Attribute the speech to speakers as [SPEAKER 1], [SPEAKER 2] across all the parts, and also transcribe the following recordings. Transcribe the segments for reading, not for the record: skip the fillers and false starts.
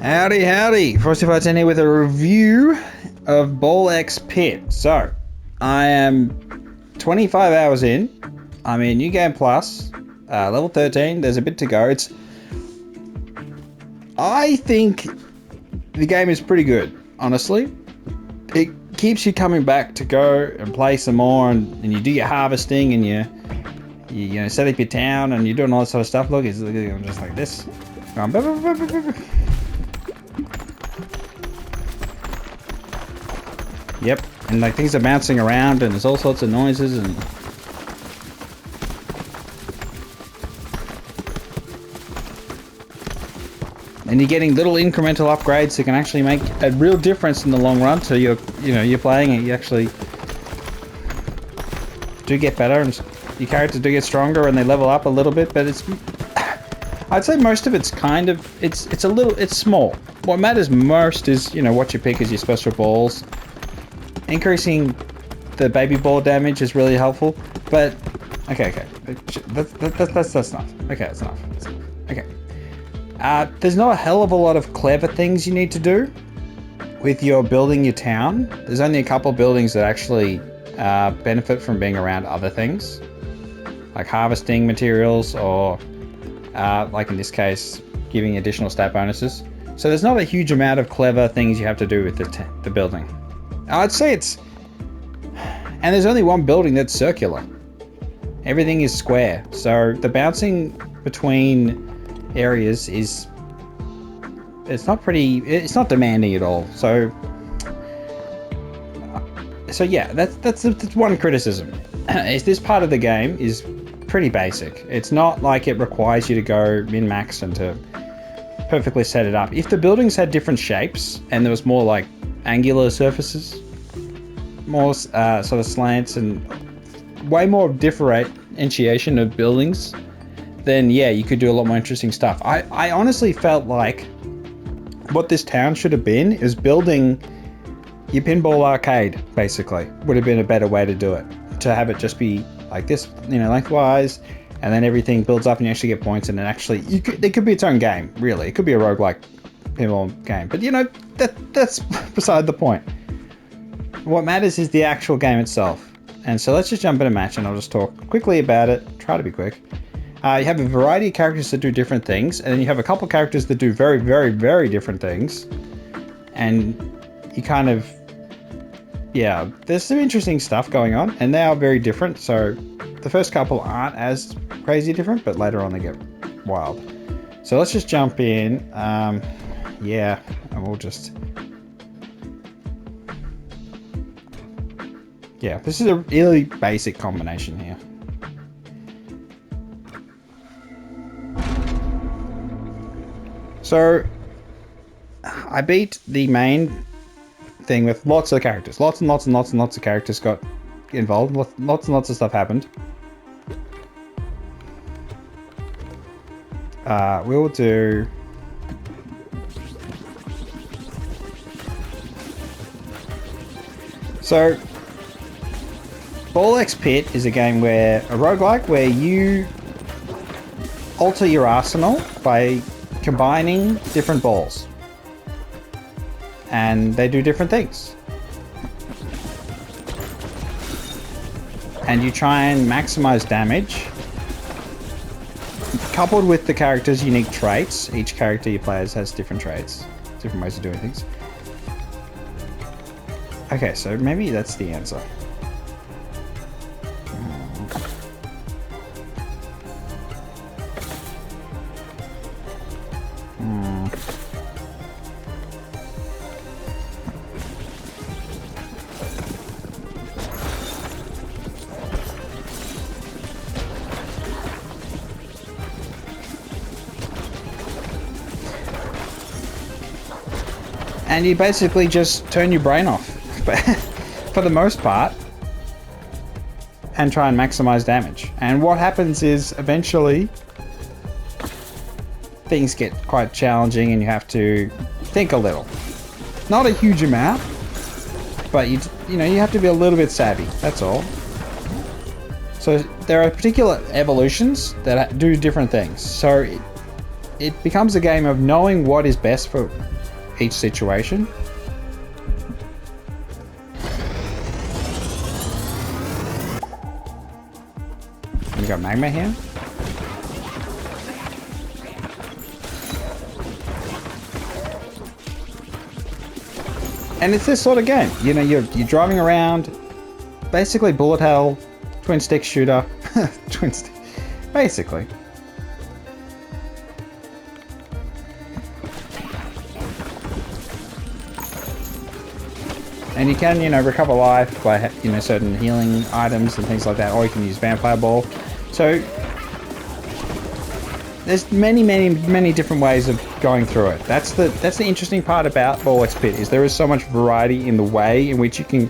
[SPEAKER 1] Howdy, howdy! Frosty510 here with a review of Ball X Pit. So, I am 25 hours in. I'm in New Game Plus, level 13. There's a bit to go. I think the game is pretty good, honestly. It keeps you coming back to go and play some more, and you do your harvesting, and you set up your town, and you're doing all that sort of stuff. Look, it's just like this. Yep, and like things are bouncing around and there's all sorts of noises and you're getting little incremental upgrades that can actually make a real difference in the long run. So you're playing it, you actually do get better and your characters do get stronger and they level up a little bit, but I'd say most of it's kind of it's small. What matters most is what you pick as your special balls. Increasing the baby ball damage is really helpful, but okay, that's enough. Okay, that's enough. Okay, there's not a hell of a lot of clever things you need to do with your building your town. There's only a couple buildings that actually benefit from being around other things, like harvesting materials or, like in this case, giving additional stat bonuses. So there's not a huge amount of clever things you have to do with the building. I'd say and there's only one building that's circular. Everything is square, so the bouncing between areas it's not demanding at all. So yeah, that's one criticism. Is this part of the game is pretty basic. It's not like it requires you to go min-max and to perfectly set it up. If the buildings had different shapes and there was more like angular surfaces, more sort of slants and way more differentiation of buildings, then yeah, you could do a lot more interesting stuff. I honestly felt like what this town should have been is building your pinball arcade, basically. Would have been a better way to do it. To have it just be like this, lengthwise, and then everything builds up and you actually get points, and then actually it could be its own game, really. It could be a roguelike pinball game, but that's beside the point. What matters is the actual game itself. And so let's just jump in a match and I'll just talk quickly about it. Try to be quick. You have a variety of characters that do different things, and then you have a couple characters that do very, very, very different things. And you kind of, yeah, there's some interesting stuff going on, and they are very different. So the first couple aren't as crazy different, but later on they get wild. So let's just jump in. Yeah, and we'll just... Yeah, this is a really basic combination here. So, I beat the main thing with lots of characters. Lots and lots and lots and lots of characters got involved. Lots and lots of stuff happened. We'll do... So, Ball X Pit is a game where a roguelike where you alter your arsenal by combining different balls, and they do different things, and you try and maximize damage coupled with the character's unique traits. Each character you play as has different traits, different ways of doing things. Okay, so maybe that's the answer. And you basically just turn your brain off for the most part and try and maximize damage. And what happens is eventually things get quite challenging and you have to think a little. Not a huge amount, but you have to be a little bit savvy, that's all. So there are particular evolutions that do different things. So it becomes a game of knowing what is best for each situation. We got magma here. And it's this sort of game. You know, you're driving around, basically bullet hell, twin stick shooter, twin stick, basically. And you can, you know, recover life by, you know, certain healing items and things like that, or you can use Vampire Ball. So there's many different ways of going through it. That's the interesting part about Ball X Pit, is there is so much variety in the way in which you can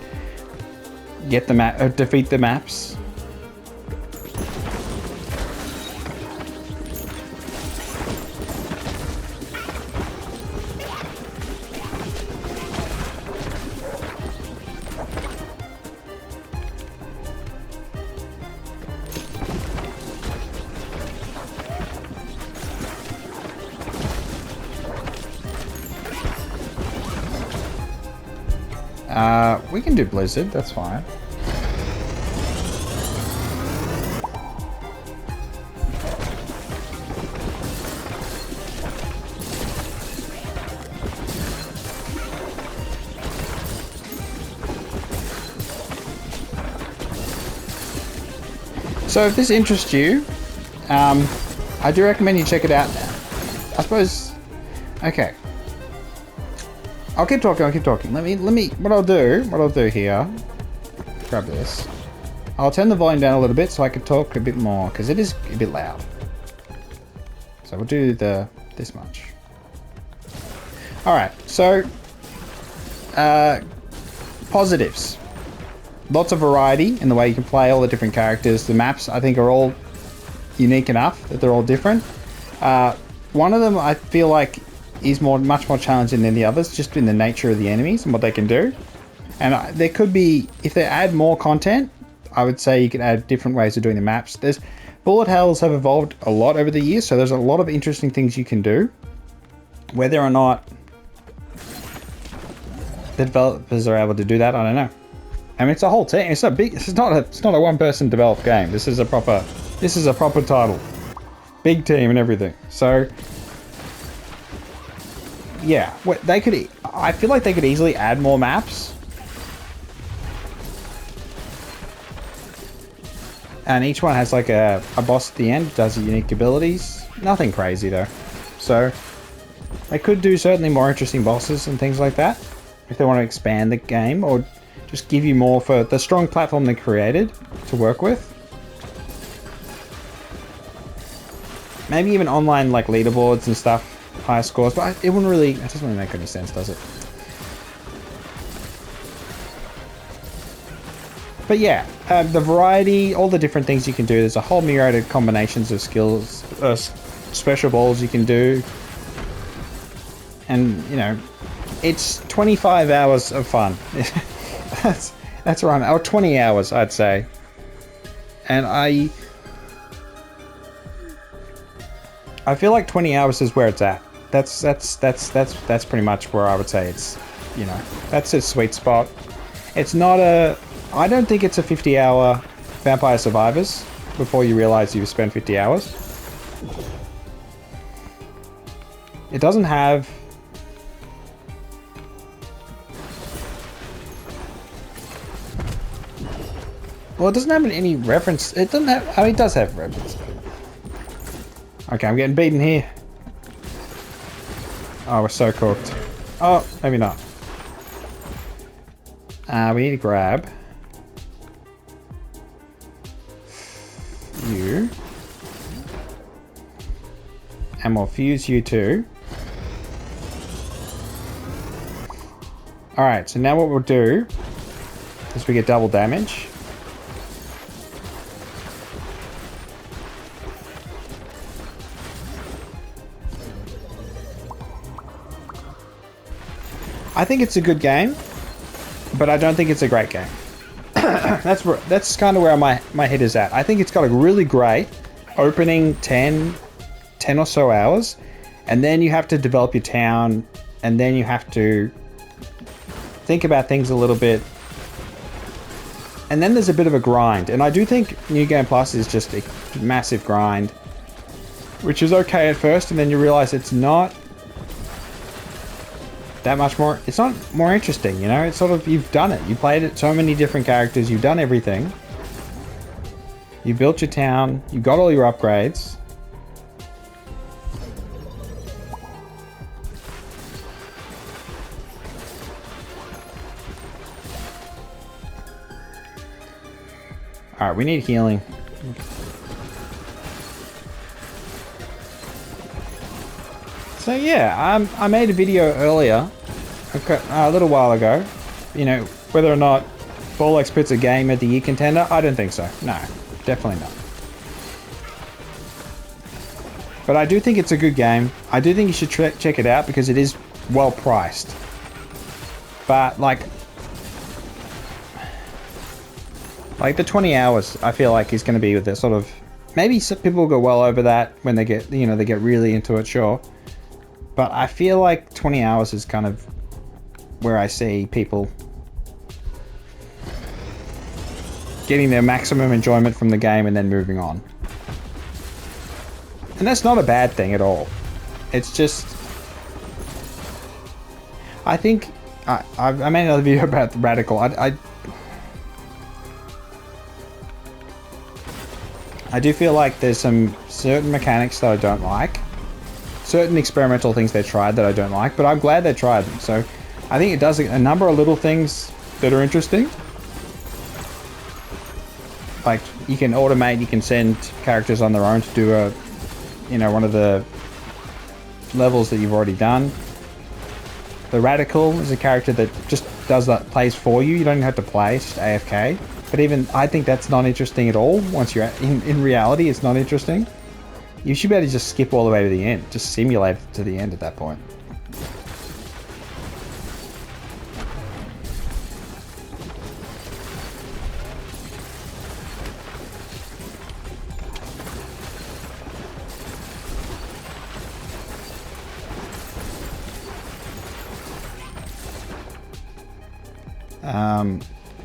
[SPEAKER 1] get the map, defeat the maps. We can do Blizzard, that's fine. So if this interests you, I do recommend you check it out now. I suppose, okay. I'll keep talking. Let me, what I'll do here, grab this. I'll turn the volume down a little bit so I can talk a bit more, because it is a bit loud. So we'll do this much. Alright, so, positives. Lots of variety in the way you can play all the different characters. The maps, I think, are all unique enough that they're all different. One of them, I feel like, is much more challenging than the others, just in the nature of the enemies and what they can do. And there could be, if they add more content, I would say you could add different ways of doing the maps. Bullet hells have evolved a lot over the years, so there's a lot of interesting things you can do. Whether or not the developers are able to do that, I don't know. I mean, it's a whole team. It's not a one-person developed game. This is a proper title, big team and everything. So yeah, I feel like they could easily add more maps. And each one has like a boss at the end, does unique abilities. Nothing crazy though. So they could do certainly more interesting bosses and things like that, if they want to expand the game, or just give you more for the strong platform they created to work with. Maybe even online like leaderboards and stuff. Higher scores, but it doesn't really make any sense, does it? But yeah, the variety, all the different things you can do. There's a whole myriad of combinations of skills, special balls you can do, and you know, it's 25 hours of fun. that's around, or 20 hours, I'd say. And I feel like 20 hours is where it's at. That's pretty much where I would say it's, you know, that's a sweet spot. It's not I don't think it's a 50-hour Vampire Survivors before you realize you've spent 50 hours. It doesn't have well, it doesn't have any reference. It doesn't have, I mean, it does have reference. Okay, I'm getting beaten here. Oh, we're so cooked. Oh, maybe not. We need to grab you. And we'll fuse you too. Alright, so now what we'll do is we get double damage. I think it's a good game, but I don't think it's a great game. That's kind of where my head is at. I think it's got a really great opening 10 or so hours, and then you have to develop your town and then you have to think about things a little bit. And then there's a bit of a grind, and I do think New Game Plus is just a massive grind, which is okay at first, and then you realize it's not that much more, it's not more interesting, you know? It's sort of, you've done it. You played it, so many different characters, you've done everything. You built your town, you got all your upgrades. Alright, we need healing. So yeah, I made a video earlier, a little while ago, you know, whether or not Ball X Pit's a game of the year contender. I don't think so. No, definitely not. But I do think it's a good game. I do think you should check it out because it is well priced. But like the 20 hours, I feel like is going to be with this sort of. Maybe some people will go well over that when they get, you know, they get really into it. Sure. But I feel like 20 hours is kind of where I see people getting their maximum enjoyment from the game and then moving on. And that's not a bad thing at all. It's just, I think, I made another video about the Radical. I do feel like there's some certain mechanics that I don't like. Certain experimental things they tried that I don't like, but I'm glad they tried them. So I think it does a number of little things that are interesting. Like you can automate, you can send characters on their own to do a, you know, one of the levels that you've already done. The Radical is a character that just does that, plays for you. You don't have to play, it's just AFK. But even I think that's not interesting at all. Once you're in reality, it's not interesting. You should be able to just skip all the way to the end. Just simulate it to the end at that point.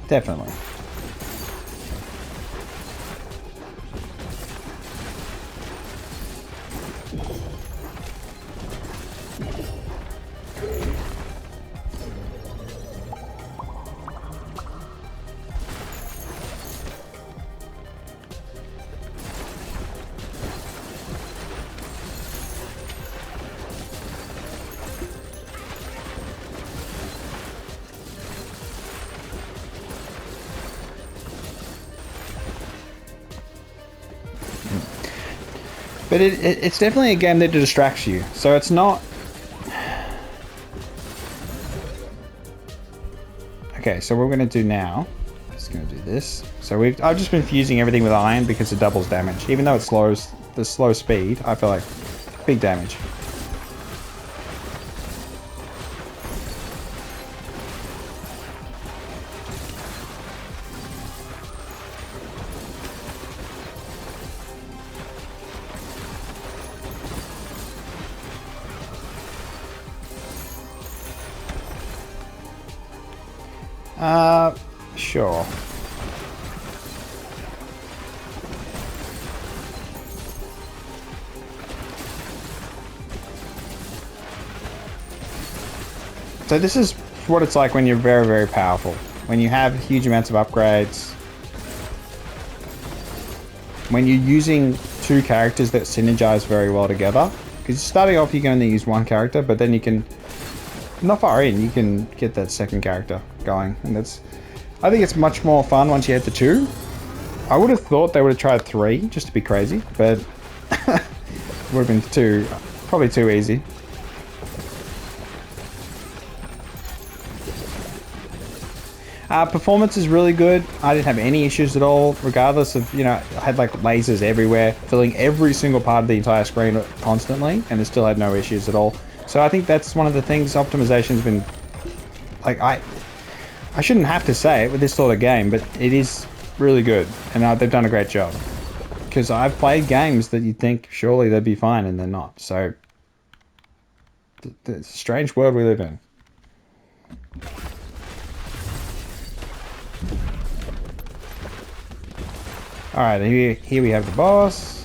[SPEAKER 1] Definitely. But it's definitely a game that distracts you. So it's not... Okay, so what we're going to do now... Just going to do this. So I've just been fusing everything with iron because it doubles damage. Even though it slows the slow speed, I feel like big damage. Sure. So this is what it's like when you're very, very powerful. When you have huge amounts of upgrades. When you're using two characters that synergize very well together. Because starting off you can only use one character, but then you can... Not far in, you can get that second character going. And that's... I think it's much more fun once you hit the 2. I would have thought they would have tried 3, just to be crazy, but it would have been probably too easy. Performance is really good. I didn't have any issues at all, regardless of, you know, I had like lasers everywhere, filling every single part of the entire screen constantly, and it still had no issues at all. So I think that's one of the things optimization's been, like, I shouldn't have to say it with this sort of game, but it is really good, and they've done a great job. Because I've played games that you'd think surely they'd be fine, and they're not. So the strange world we live in. Alright, here we have the boss.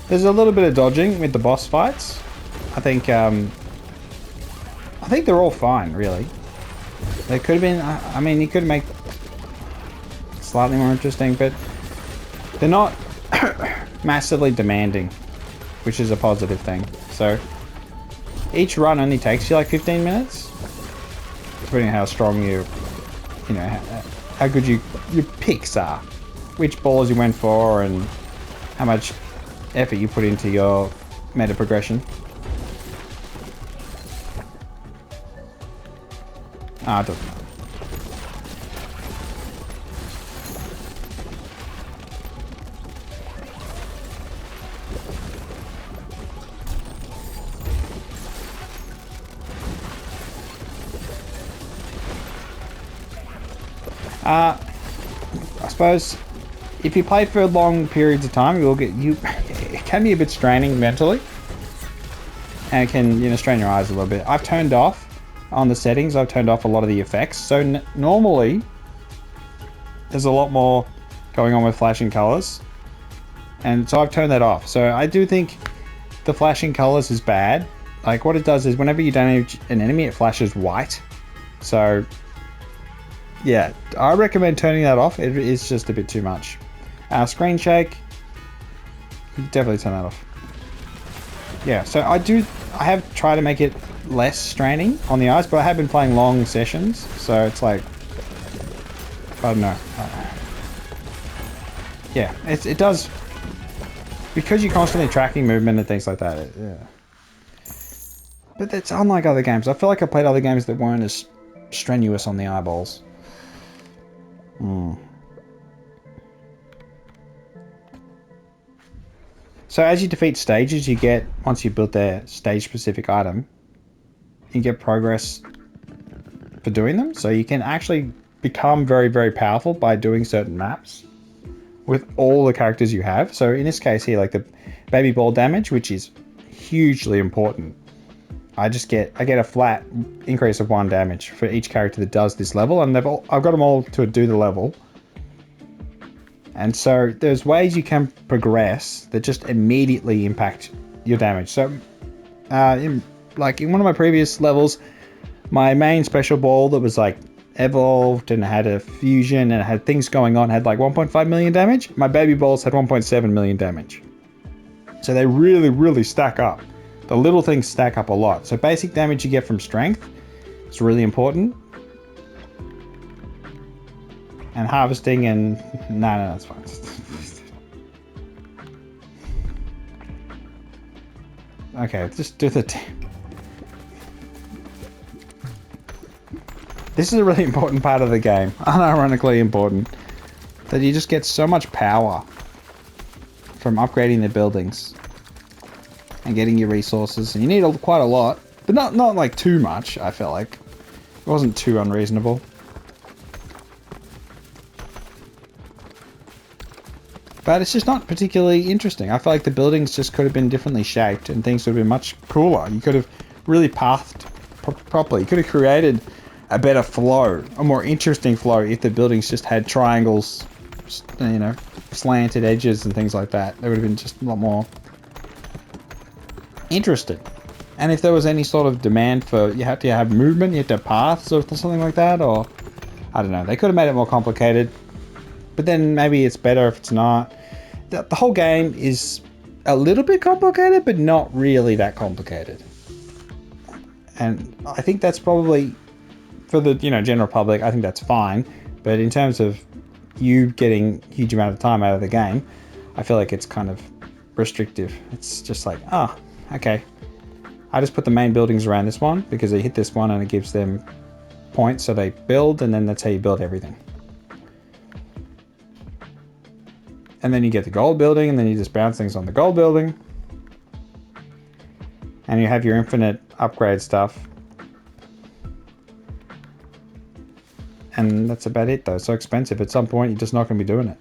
[SPEAKER 1] There's a little bit of dodging with the boss fights. I think they're all fine, really. They could have been. I mean, you could make it slightly more interesting, but they're not massively demanding, which is a positive thing. So each run only takes you like 15 minutes, depending on how strong you know, how good your picks are, which balls you went for, and how much effort you put into your meta progression. Ah, it doesn't matter. I suppose if you play for long periods of time, it can be a bit straining mentally, and it can, you know, strain your eyes a little bit. I've turned off on the settings. I've turned off a lot of the effects. So normally there's a lot more going on with flashing colors, and so I've turned that off. So I do think the flashing colors is bad. Like, what it does is whenever you damage an enemy, it flashes white. So yeah, I recommend turning that off. It is just a bit too much. Screen shake, definitely turn that off. Yeah, so I have tried to make it less straining on the eyes, but I have been playing long sessions, so it's like, I don't know. Yeah, it does, because you're constantly tracking movement and things like that. Yeah. But it's unlike other games. I feel like I played other games that weren't as strenuous on the eyeballs. So as you defeat stages, you get, once you build their stage specific item, you get progress for doing them. So you can actually become very, very powerful by doing certain maps with all the characters you have. So in this case here, like the baby ball damage, which is hugely important. I get a flat increase of 1 damage for each character that does this level, and I've got them all to do the level. And so there's ways you can progress that just immediately impact your damage. So in one of my previous levels, my main special ball that was like evolved and had a fusion and had things going on had like 1.5 million damage. My baby balls had 1.7 million damage. So they really, really stack up. The little things stack up a lot. So basic damage you get from strength is really important. And harvesting and... No, that's fine. Okay, just do the... This is a really important part of the game. Unironically important. That you just get so much power from upgrading the buildings and getting your resources. And you need quite a lot. But not like too much, I felt like. It wasn't too unreasonable. But it's just not particularly interesting. I feel like the buildings just could have been differently shaped and things would have been much cooler. You could have really pathed properly. You could have created a better flow, a more interesting flow if the buildings just had triangles, you know, slanted edges and things like that. They would have been just a lot more interesting. And if there was any sort of demand for, you had to have movement, you had to have paths or something like that, or I don't know. They could have made it more complicated. But then maybe it's better if it's not. The whole game is a little bit complicated, but not really that complicated. And I think that's probably, for the general public, I think that's fine. But in terms of you getting a huge amount of time out of the game, I feel like it's kind of restrictive. It's just like, oh, okay. I just put the main buildings around this one because they hit this one and it gives them points, so they build, and then that's how you build everything. And then you get the gold building, and then you just bounce things on the gold building. And you have your infinite upgrade stuff. And that's about it though. It's so expensive. At some point, you're just not going to be doing it.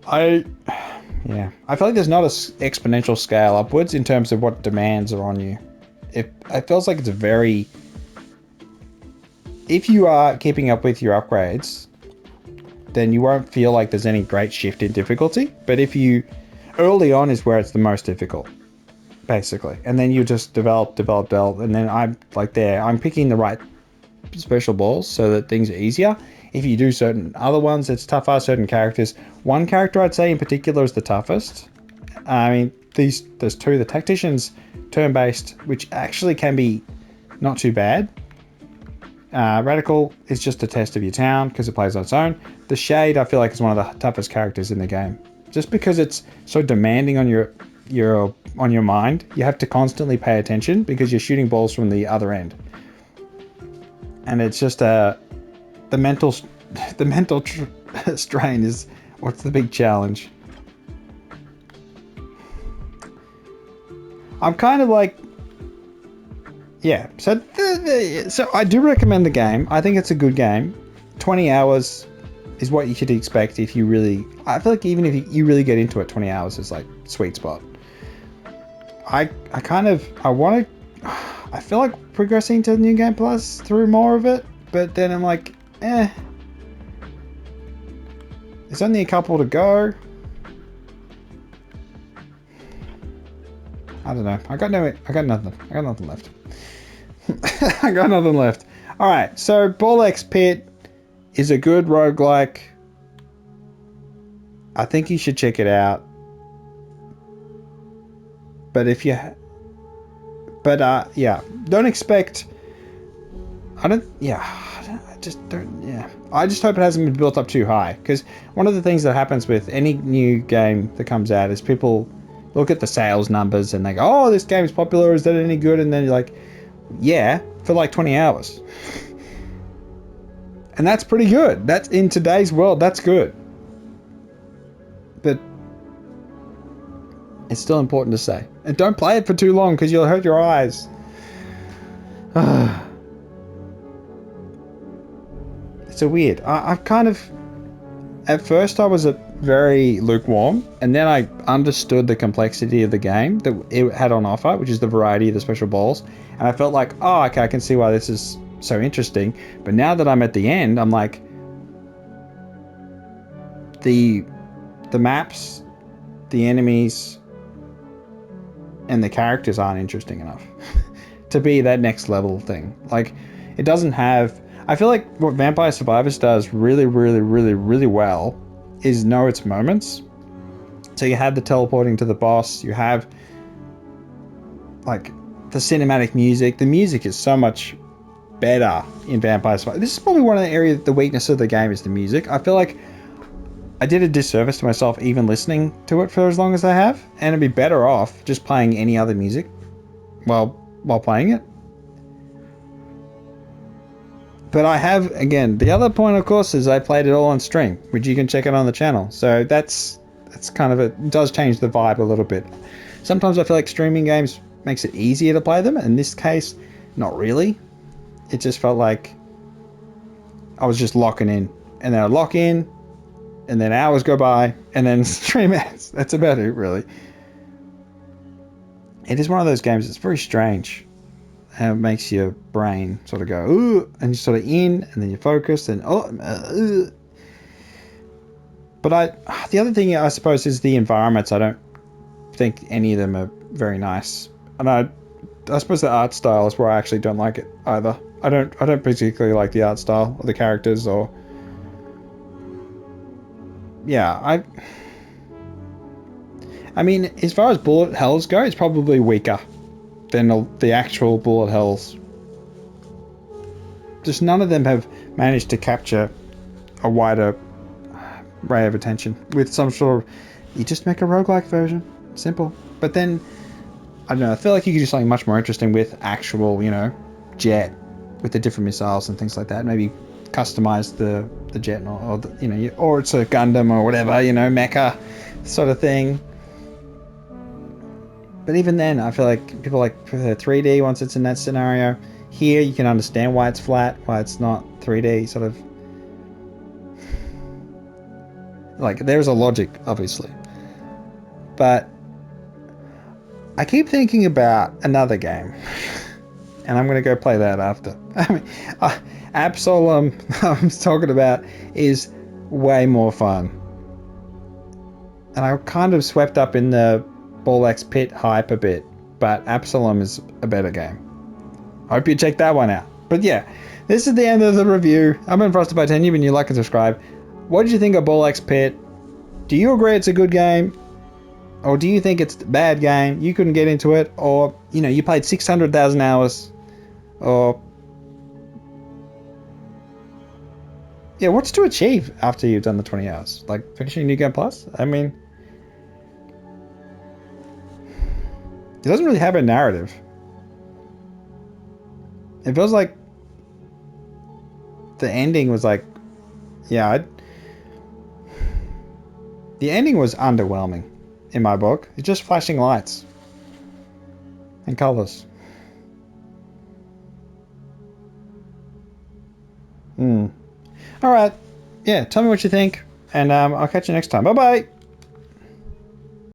[SPEAKER 1] I feel like there's not an exponential scale upwards in terms of what demands are on you. It feels like it's very... If you are keeping up with your upgrades, then you won't feel like there's any great shift in difficulty. But if you... Early on is where it's the most difficult, basically. And then you just develop. And then I'm like there. I'm picking the right special balls so that things are easier. If you do certain other ones, it's tougher. Certain characters. One character I'd say in particular is the toughest. I mean, there's two. The tactician's turn-based, which actually can be not too bad. Radical is just a test of your town because it plays on its own. The Shade, I feel like, is one of the toughest characters in the game, just because it's so demanding on your mind. You have to constantly pay attention because you're shooting balls from the other end, and it's just the mental strain is what's the big challenge. I'm kind of like, yeah. So I do recommend the game. I think it's a good game. 20 hours is what you should expect if you really... I feel like even if you really get into it, 20 hours is like sweet spot. I feel like progressing to New Game Plus through more of it, but then I'm like, there's only a couple to go. I don't know. I got nothing left. I got nothing left. Alright, so Ball X Pit is a good roguelike. I think you should check it out. But if you... yeah. Don't expect... I just hope it hasn't been built up too high. Because one of the things that happens with any new game that comes out is people look at the sales numbers and they go, oh, this game's popular, is that any good? And then you're like, yeah, for like 20 hours. And that's pretty good. That's, in today's world, that's good. But it's still important to say. And don't play it for too long because you'll hurt your eyes. It's so weird. I've kind of... At first I was very lukewarm, and then I understood the complexity of the game that it had on offer, which is the variety of the special balls, and I felt like, oh, okay, I can see why this is so interesting. But now that I'm at the end, I'm like, the maps, the enemies, and the characters aren't interesting enough to be that next level thing. Like, it doesn't have... I feel like what Vampire Survivors does really, really, really, really well is know its moments. So you have the teleporting to the boss, you have like the cinematic music. The music is so much better in Vampire Survivors. This is probably one of the areas, the weakness of the game is the music. I feel like I did a disservice to myself even listening to it for as long as I have, and it'd be better off just playing any other music while playing it. But I have, again, the other point, of course, is I played it all on stream, which you can check out on the channel. So that's kind of it does change the vibe a little bit. Sometimes I feel like streaming games makes it easier to play them. In this case, not really. It just felt like I was just locking in. And then I'd lock in, and then hours go by, and then stream ends. That's about it, really. It is one of those games that's very strange. How it makes your brain sort of go, ooh, and you're sort of in, and then you focus, and But the other thing I suppose is the environments. I don't think any of them are very nice, and I suppose the art style is where I actually don't like it either. I don't particularly like the art style or the characters, or yeah, I mean, as far as bullet hells go, it's probably weaker than the actual bullet hells. Just none of them have managed to capture a wider ray of attention with some sort of... You just make a roguelike version. Simple. But then, I don't know, I feel like you could do something much more interesting with actual, you know, jet, with the different missiles and things like that. Maybe customize the jet, or the, you know, or it's a Gundam or whatever, you know, mecha sort of thing. But even then, I feel like people like prefer 3D once it's in that scenario. Here, you can understand why it's flat, why it's not 3D, sort of. Like, there's a logic, obviously. But I keep thinking about another game. And I'm going to go play that after. I mean, Absalom, I'm talking about, is way more fun. And I kind of swept up in the Ball X Pit hype a bit, but Absalom is a better game. Hope you check that one out. But yeah, this is the end of the review. I've been Frosted by 10. You've been, you like and subscribe. What did you think of Ball X Pit? Do you agree it's a good game? Or do you think it's a bad game? You couldn't get into it? Or, you know, you played 600,000 hours? Or... yeah, what's to achieve after you've done the 20 hours? Like, finishing New Game Plus? I mean... it doesn't really have a narrative. It feels like the ending was like, yeah, the ending was underwhelming in my book. It's just flashing lights and colors. All right, yeah, tell me what you think, and I'll catch you next time. Bye bye.